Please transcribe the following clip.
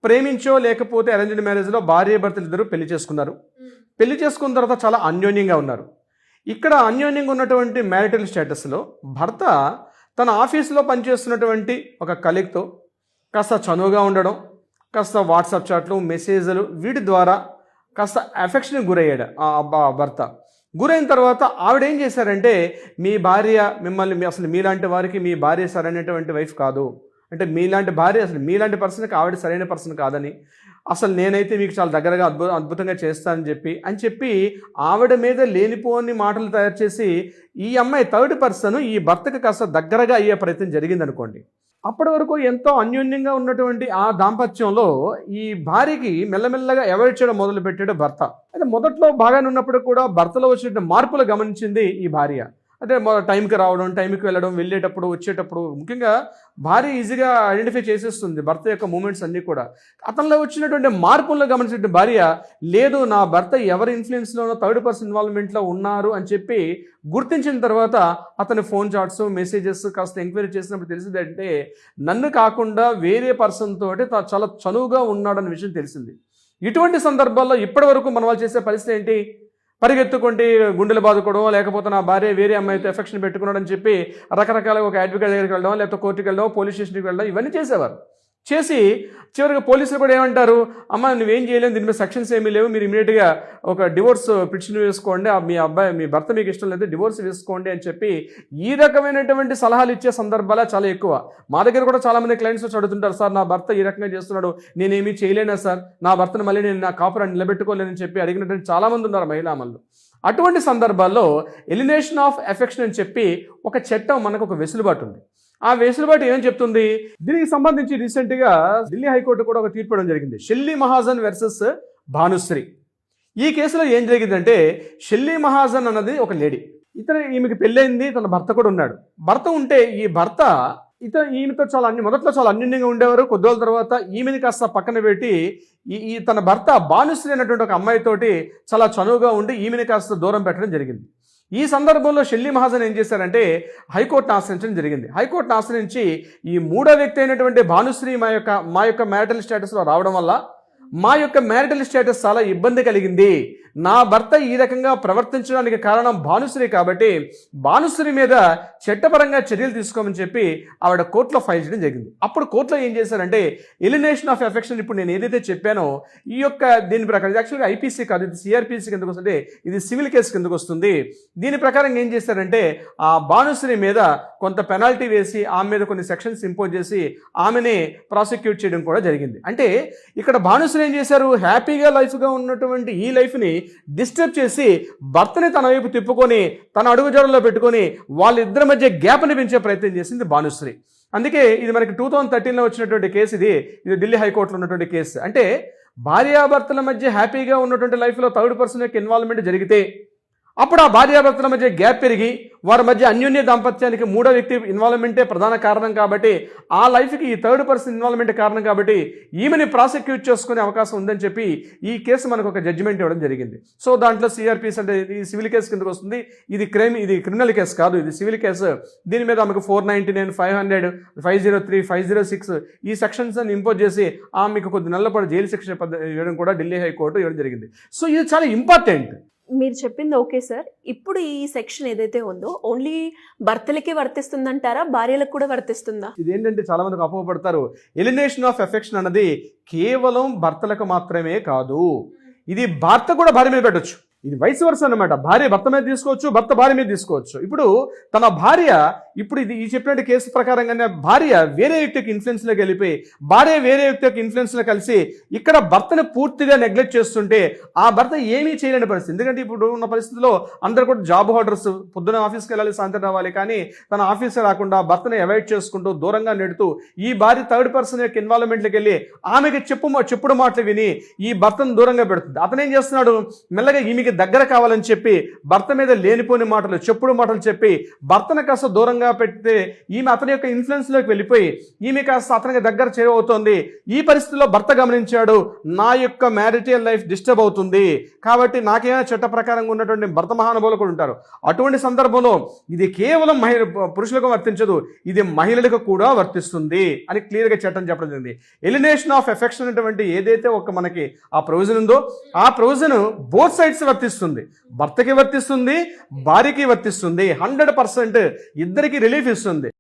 ప్రేమించో లేకపోతే అరేంజ్డ్ మ్యారేజ్లో భార్యాభర్తలు ఇద్దరు పెళ్లి చేసుకున్నారు. పెళ్లి చేసుకున్న తర్వాత చాలా అన్యోన్యంగా ఉన్నారు. ఇక్కడ అన్యోన్యంగా ఉన్నటువంటి మ్యారిటల్ స్టేటస్లో భర్త తన ఆఫీసులో పనిచేస్తున్నటువంటి ఒక కలీగ్తో కాస్త చనువుగా ఉండడం, కాస్త వాట్సాప్ చాట్లు, మెసేజ్లు వీటి ద్వారా కాస్త ఎఫెక్షన్కి గురయ్యాడు ఆ భర్త. గురైన తర్వాత ఆవిడ ఏం చేశారంటే, మీ భార్య మిమ్మల్ని అసలు మీలాంటి వారికి మీ భార్య సరైనటువంటి వైఫ్ కాదు, అంటే మీలాంటి భార్య అసలు మీలాంటి పర్సన్కి ఆవిడ సరైన పర్సన్ కాదని, అసలు నేనైతే మీకు చాలా దగ్గరగా అద్భుతంగా చేస్తానని చెప్పి ఆవిడ మీద లేనిపోని మాటలు తయారు చేసి ఈ అమ్మాయి థర్డ్ పర్సన్ ఈ భర్తకి కాస్త దగ్గరగా అయ్యే ప్రయత్నం జరిగిందనుకోండి. అప్పటి వరకు ఎంతో అన్యోన్యంగా ఉన్నటువంటి ఆ దాంపత్యంలో ఈ భార్యకి మెల్లమెల్లగా అవాయిడ్ చేయడం మొదలుపెట్టాడు భర్త. అయితే మొదట్లో బాగానే ఉన్నప్పుడు కూడా భర్తలో వచ్చిన మార్పులు గమనించింది ఈ భార్య. అంటే టైంకి రావడం, టైంకి వెళ్ళడం, వెళ్ళేటప్పుడు వచ్చేటప్పుడు ముఖ్యంగా భార్య ఈజీగా ఐడెంటిఫై చేసేస్తుంది భర్త యొక్క మూమెంట్స్ అన్నీ కూడా. అతనిలో వచ్చినటువంటి మార్పులను గమనించిన భార్య, లేదు నా భర్త ఎవరి ఇన్ఫ్లుయెన్స్లోనో థర్డ్ పర్సన్ ఇన్వాల్వ్మెంట్లో ఉన్నారు అని చెప్పి గుర్తించిన తర్వాత అతని ఫోన్ చాట్స్, మెసేజెస్ కాస్త ఎంక్వైరీ చేసినప్పుడు తెలిసిందంటే నన్ను కాకుండా వేరే పర్సన్ తోటి చాలా చనువుగా ఉన్నాడన్న విషయం తెలిసింది. ఇటువంటి సందర్భాల్లో ఇప్పటి వరకు మన వాళ్ళు చేసే పరిస్థితి ఏంటి? పరిగెత్తుకుంటే గుండెలు బాదుకోవడం, లేకపోతే నా భార్య వేరే అమ్మాయితో ఎఫెక్షన్ పెట్టుకున్నాడని చెప్పి రకరకాలుగా ఒక అడ్వకేట్ దగ్గరికి వెళ్ళడం, లేకపోతే కోర్టుకి వెళ్ళడం, పోలీస్ స్టేషన్కి వెళ్ళడం, ఇవన్నీ చేసేవారు. చేసి చివరికి పోలీసులు కూడా ఏమంటారు, అమ్మ నువ్వేం చేయలేవు, దీని మీద సెక్షన్స్ ఏమీ లేవు, మీరు ఇమీడియట్గా ఒక డివోర్స్ పిటిషన్ వేసుకోండి, మీ భర్త మీకు ఇష్టం లేదు, డివోర్స్ వేసుకోండి అని చెప్పి ఈ రకమైనటువంటి సలహాలు ఇచ్చే సందర్భాలు చాలా ఎక్కువ. మా దగ్గర కూడా చాలామంది క్లయింట్స్ వచ్చి అడుగుతుంటారు, సార్ నా భర్త ఈ రకంగా చేస్తున్నాడు, నేనేమీ చేయలేనా సార్, నా భర్తను మళ్ళీ నేను నా కాపురాన్ని నిలబెట్టుకోలేనని చెప్పి అడిగినటువంటి చాలామంది ఉన్నారు మహిళామణులు. అటువంటి సందర్భాల్లో ఎలినేషన్ ఆఫ్ ఎఫెక్షన్ అని చెప్పి ఒక చట్టం మనకు ఒక వెసులుబాటు ఉంది. ఆ వెసులుబాటు ఏం చెప్తుంది? దీనికి సంబంధించి రీసెంట్గా ఢిల్లీ హైకోర్టు కూడా ఒక తీర్పు ఇవ్వడం జరిగింది, షెల్లీ మహాజన్ వర్సెస్ భానుశ్రీ. ఈ కేసులో ఏం జరిగిందంటే, షెల్లీ మహాజన్ అన్నది ఒక లేడీ, ఈమెకి పెళ్ళైంది, తన భర్త కూడా ఉన్నాడు. భర్త ఉంటే ఈ భర్త ఈమెతో మొదట్లో చాలా అన్యోన్యంగా ఉండేవారు. కొద్ది రోజుల తర్వాత ఈమెని కాస్త పక్కన పెట్టి తన భర్త భానుశ్రీ అనేటువంటి ఒక అమ్మాయితోటి చాలా చనువుగా ఉండి ఈమెని కాస్త దూరం పెట్టడం జరిగింది. ఈ సందర్భంలో షెల్లీ మహాజన్ ఏం చేశారంటే హైకోర్టును ఆశ్రయించడం జరిగింది. హైకోర్టును ఆశ్రయించి ఈ మూడో వ్యక్తి అయినటువంటి భానుశ్రీ మా యొక్క మ్యారిటల్ స్టేటస్లో రావడం వల్ల మా యొక్క మ్యారిటల్ స్టేటస్ చాలా ఇబ్బంది కలిగింది, నా భర్త ఈ రకంగా ప్రవర్తించడానికి కారణం భానుశ్రీ కాబట్టి భానుశ్రీ మీద చట్టపరంగా చర్యలు తీసుకోమని చెప్పి ఆవిడ కోర్టులో ఫైల్ చేయడం జరిగింది. అప్పుడు కోర్టులో ఏం చేశారంటే ఎలినేషన్ ఆఫ్ ఎఫెక్షన్, ఇప్పుడు నేను ఏదైతే చెప్పానో ఈ యొక్క దీని ప్రకారం యాక్చువల్గా ఐపీసీ కాదు, ఇది సిఆర్పిసి కిందకు వస్తుంది, ఇది సివిల్ కేసు కిందకు వస్తుంది. దీని ప్రకారం ఏం చేశారంటే ఆ భానుశ్రీ మీద కొంత పెనాల్టీ వేసి ఆమె మీద కొన్ని సెక్షన్స్ ఇంపోజ్ చేసి ఆమెనే ప్రాసిక్యూట్ చేయడం కూడా జరిగింది. అంటే ఇక్కడ భానుశ్రీ ఏం చేశారు, హ్యాపీగా లైఫ్గా ఉన్నటువంటి ఈ లైఫ్ని డిస్టర్బ్ చేసి భర్తని తన వైపు తిప్పుకొని తన అడుగుజాడల్లో పెట్టుకొని వాళ్ళిద్దరి మధ్య గ్యాప్ని పెంచే ప్రయత్నం చేసింది భానుశ్రీ. అందుకే ఇది మనకి 2013లో వచ్చినటువంటి కేసు, ఇది ఢిల్లీ హైకోర్టులో ఉన్నటువంటి కేసు. అంటే భార్యాభర్తల మధ్య హ్యాపీగా ఉన్నటువంటి లైఫ్లో థర్డ్ పర్సన్ యొక్క ఇన్వాల్వ్మెంట్ జరిగితే అప్పుడు ఆ భార్యాభర్తల మధ్య గ్యాప్ పెరిగి వారి మధ్య అన్యోన్య దాంపత్యానికి మూడో వ్యక్తి ఇన్వాల్వ్మెంటే ప్రధాన కారణం కాబట్టి ఆ లైఫ్కి ఈ థర్డ్ పర్సన్ ఇన్వాల్వ్మెంట్ కారణం కాబట్టి ఈమెని ప్రాసిక్యూట్ చేసుకునే అవకాశం ఉందని చెప్పి ఈ కేసు మనకు ఒక జడ్జిమెంట్ ఇవ్వడం జరిగింది. సో దాంట్లో సిఆర్పిసి అంటే ఈ సివిల్ కేసు కిందకు వస్తుంది, ఇది క్రిమినల్ కేసు కాదు, ఇది సివిల్ కేసు. దీని మీద ఆమెకు 499, 500, 503, 506 ఈ సెక్షన్స్ అని ఇంపోజ్ చేసి ఆమెకు కొద్ది నెలల పాటు జైలు శిక్ష ఇవ్వడం కూడా ఢిల్లీ హైకోర్టు ఇవ్వడం జరిగింది. సో ఇది చాలా ఇంపార్టెంట్. మీరు చెప్పింది ఓకే సార్. ఇప్పుడు ఈ సెక్షన్ ఏదైతే ఉందో ఓన్లీ భర్తలకే వర్తిస్తుందంటారా, భార్యలకు కూడా వర్తిస్తుందా? ఇదేంటంటే చాలా మందికి అపోహపడతారు, ఎలినేషన్ ఆఫ్ ఎఫెక్షన్ అన్నది కేవలం భర్తలకు మాత్రమే కాదు, ఇది భర్త కూడా భార్య మీద పెట్టొచ్చు. ఇది వైస్ వర్స అనమాట, భార్య భర్త మీద తీసుకోవచ్చు, భర్త భార్య మీద తీసుకోవచ్చు. ఇప్పుడు తన భార్య ఇది ఈ చెప్పినట్టు కేసు ప్రకారంగానే భార్య వేరే వ్యక్తి యొక్క ఇన్ఫ్లుయెన్స్లోకి వెళ్ళిపోయి భార్య వేరే వ్యక్తి యొక్క ఇన్ఫ్లుయెన్స్లో కలిసి ఇక్కడ భర్తను పూర్తిగా నెగ్లెక్ట్ చేస్తుంటే ఆ భర్త ఏమీ చేయలేని పరిస్థితి. ఎందుకంటే ఇప్పుడు ఉన్న పరిస్థితిలో అందరూ కూడా జాబ్ హోల్డర్స్, పొద్దున ఆఫీస్కి వెళ్ళాలి, సాయంత్రం రావాలి, కానీ తన ఆఫీస్కి రాకుండా భర్తను అవాయిడ్ చేసుకుంటూ దూరంగా నెడుతూ ఈ భార్య థర్డ్ పర్సన్ యొక్క ఇన్వాల్వ్మెంట్లోకి వెళ్ళి ఆమెకి చెప్పుడు మాటలు విని ఈ భర్తను దూరంగా పెడుతుంది. అతను ఏం చేస్తున్నాడు, మెల్లగా ఈమెకి ఈమెకి దగ్గర కావాలని చెప్పి భర్త మీద లేనిపోని మాటలు, చెప్పుడు మాటలు చెప్పి భర్తను కాస్త దూరంగా పెడితే ఈమె అతని యొక్క ఇన్ఫ్లుయెన్స్లోకి వెళ్ళిపోయి ఈమె కాస్త అతనికి దగ్గర చేరవుతోంది. ఈ పరిస్థితిలో భర్త గమనించాడు, నా యొక్క మ్యారిటల్ లైఫ్ డిస్టర్బ్ అవుతుంది, కాబట్టి నాకేమైనా చట్ట ప్రకారంగా ఉన్నటువంటి భర్త మహానుభావులు కూడా ఉంటారు. అటువంటి సందర్భంలో ఇది కేవలం పురుషులకు వర్తించదు, ఇది మహిళలకు కూడా వర్తిస్తుంది అని క్లియర్గా చట్టం చెప్పడం జరిగింది. ఎలినేషన్ ఆఫ్ ఎఫెక్షన్ అనేటువంటి ఏదైతే ఒక మనకి ఆ ప్రొవిజన్ ఉందో ఆ ప్రొవిజన్ బోత్ సైడ్స్ వర్తిస్తుంది. భర్తకి వర్తిస్తుంది, భార్యకి వర్తిస్తుంది, 100% ఇద్దరికి రిలీఫ్ ఇస్తుంది.